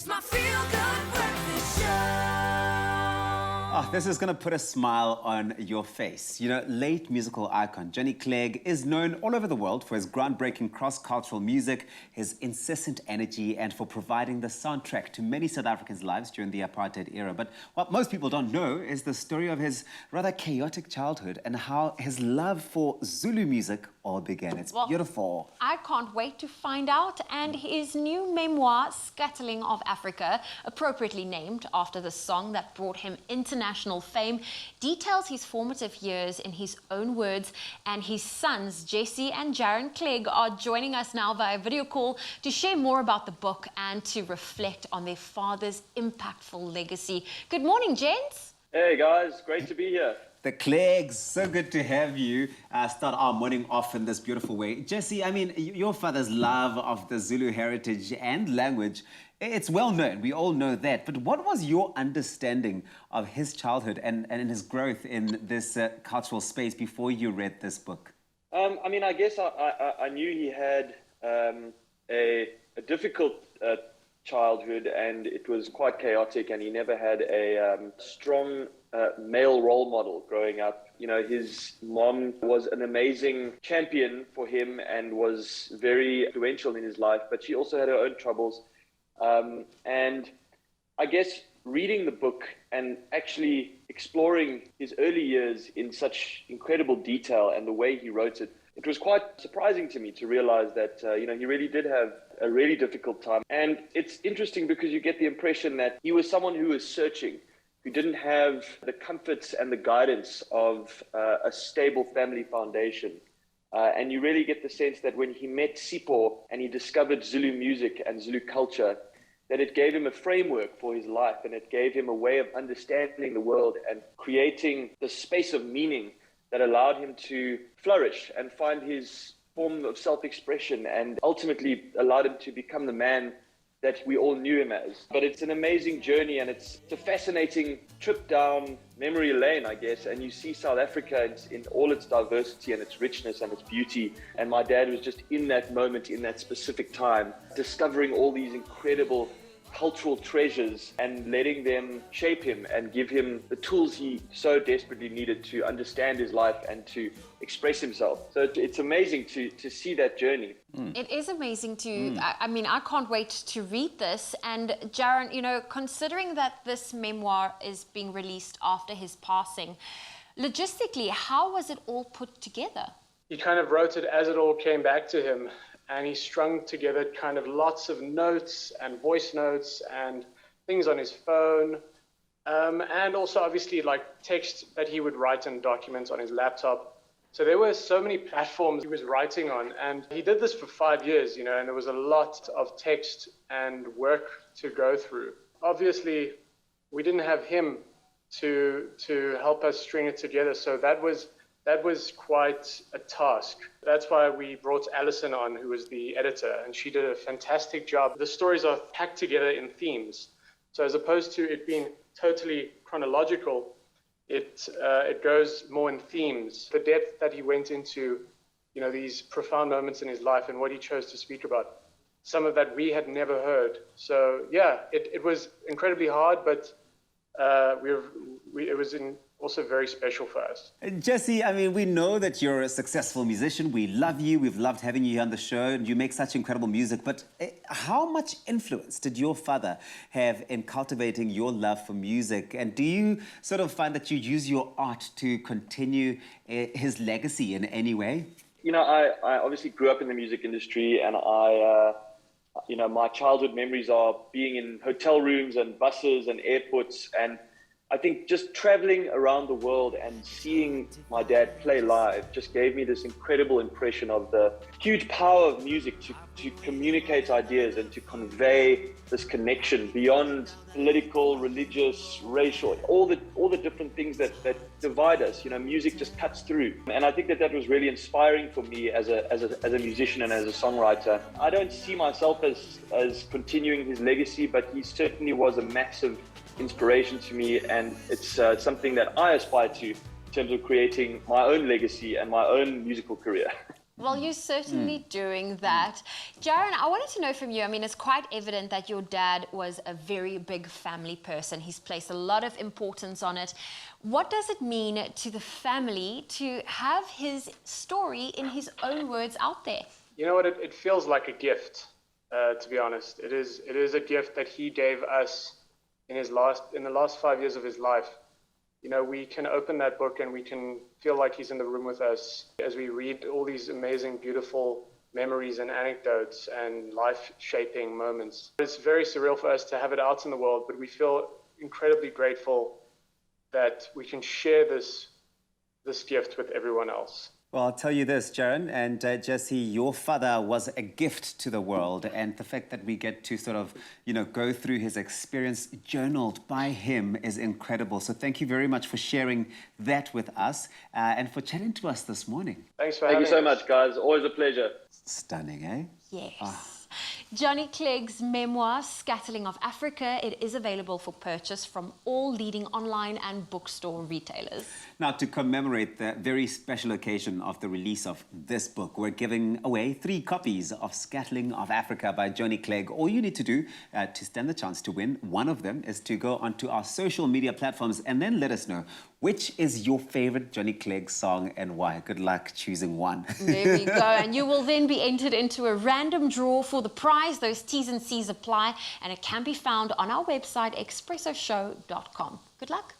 It's my feel-good breakfast show. Oh, this is going to put a smile on your face. You know, late musical icon Jaron Clegg is known all over the world for his groundbreaking cross-cultural music, his incessant energy, and for providing the soundtrack to many South Africans' lives during the apartheid era. But what most people don't know is the story of his rather chaotic childhood and how his love for Zulu music all began. It's beautiful. I can't wait to find out. And his new memoir, Scatterling of Africa, appropriately named after the song that brought him international fame, details his formative years in his own words. And his sons, Jesse and Jaron Clegg, are joining us now via video call to share more about the book and to reflect on their father's impactful legacy. Good morning, gents. Hey guys, great to be here. The Cleggs, so good to have you start our morning off in this beautiful way. Jesse, I mean, your father's love of the Zulu heritage and language, it's well known. We all know that. But what was your understanding of his childhood and his growth in this cultural space before you read this book? I mean, I guess I knew he had a difficult childhood, and it was quite chaotic, and he never had a strong male role model growing up. You know, his mom was an amazing champion for him and was very influential in his life, but she also had her own troubles. And I guess reading the book and actually exploring his early years in such incredible detail and the way he wrote it, it was quite surprising to me to realize that, you know, he really did have a really difficult time. And it's interesting because you get the impression that he was someone who was searching, who didn't have the comforts and the guidance of a stable family foundation. And you really get the sense that when he met Sipho and he discovered Zulu music and Zulu culture, that it gave him a framework for his life, and it gave him a way of understanding the world and creating the space of meaning that allowed him to flourish and find his form of self-expression, and ultimately allowed him to become the man that we all knew him as. But it's an amazing journey, and it's a fascinating trip down memory lane, I guess. And you see South Africa in all its diversity and its richness and its beauty. And my dad was just in that moment, in that specific time, discovering all these incredible cultural treasures and letting them shape him and give him the tools he so desperately needed to understand his life and to express himself. So it's amazing to see that journey. It is amazing to, I mean, I can't wait to read this. And Jaron, you know, considering that this memoir is being released after his passing, logistically, how was it all put together? He kind of wrote it as it all came back to him. And he strung together kind of lots of notes and voice notes and things on his phone. And also obviously like text that he would write and documents on his laptop. So there were so many platforms he was writing on. And he did this for 5 years, you know, and there was a lot of text and work to go through. Obviously, we didn't have him to help us string it together. So that was quite a task. That's why we brought Alison on, who was the editor, and she did a fantastic job. The stories are packed together in themes. So as opposed to it being totally chronological, it goes more in themes. The depth that he went into, you know, these profound moments in his life and what he chose to speak about, some of that we had never heard. So yeah, it was incredibly hard, but it was also very special for us. Jesse, I mean, we know that you're a successful musician. We love you. We've loved having you here on the show, and you make such incredible music. But how much influence did your father have in cultivating your love for music? And do you sort of find that you use your art to continue his legacy in any way? You know, I obviously grew up in the music industry, and you know, my childhood memories are being in hotel rooms and buses and airports, and I think just traveling around the world and seeing my dad play live just gave me this incredible impression of the huge power of music to communicate ideas and to convey this connection beyond political, religious, racial, all the different things that divide us. You know, music just cuts through. And I think that was really inspiring for me as a musician and as a songwriter. I don't see myself as continuing his legacy, but he certainly was a massive inspiration to me, and it's something that I aspire to in terms of creating my own legacy and my own musical career. Well, you're certainly doing that. Jaron, I wanted to know from you, I mean, it's quite evident that your dad was a very big family person. He's placed a lot of importance on it. What does it mean to the family to have his story in his own words out there? You know what? It feels like a gift, to be honest. It is a gift that he gave us in the last 5 years of his life. You know, we can open that book and we can feel like he's in the room with us as we read all these amazing, beautiful memories and anecdotes and life-shaping moments. It's very surreal for us to have it out in the world, but we feel incredibly grateful that we can share this gift with everyone else. Well, I'll tell you this, Jaron and Jesse, your father was a gift to the world, and the fact that we get to sort of, go through his experience journaled by him is incredible. So thank you very much for sharing that with us and for chatting to us this morning. Thanks for Thank having you so us. much, guys. Always a pleasure. Stunning, eh? Yes. Johnny Clegg's memoir, Scatterling of Africa, it is available for purchase from all leading online and bookstore retailers. Now, to commemorate the very special occasion of the release of this book, we're giving away 3 copies of Scatterling of Africa by Johnny Clegg. All you need to do to stand the chance to win one of them is to go onto our social media platforms and then let us know which is your favorite Johnny Clegg song and why. Good luck choosing one. There we go. And you will then be entered into a random draw for the prize. Those T's and C's apply, and it can be found on our website, expressoshow.com. Good luck.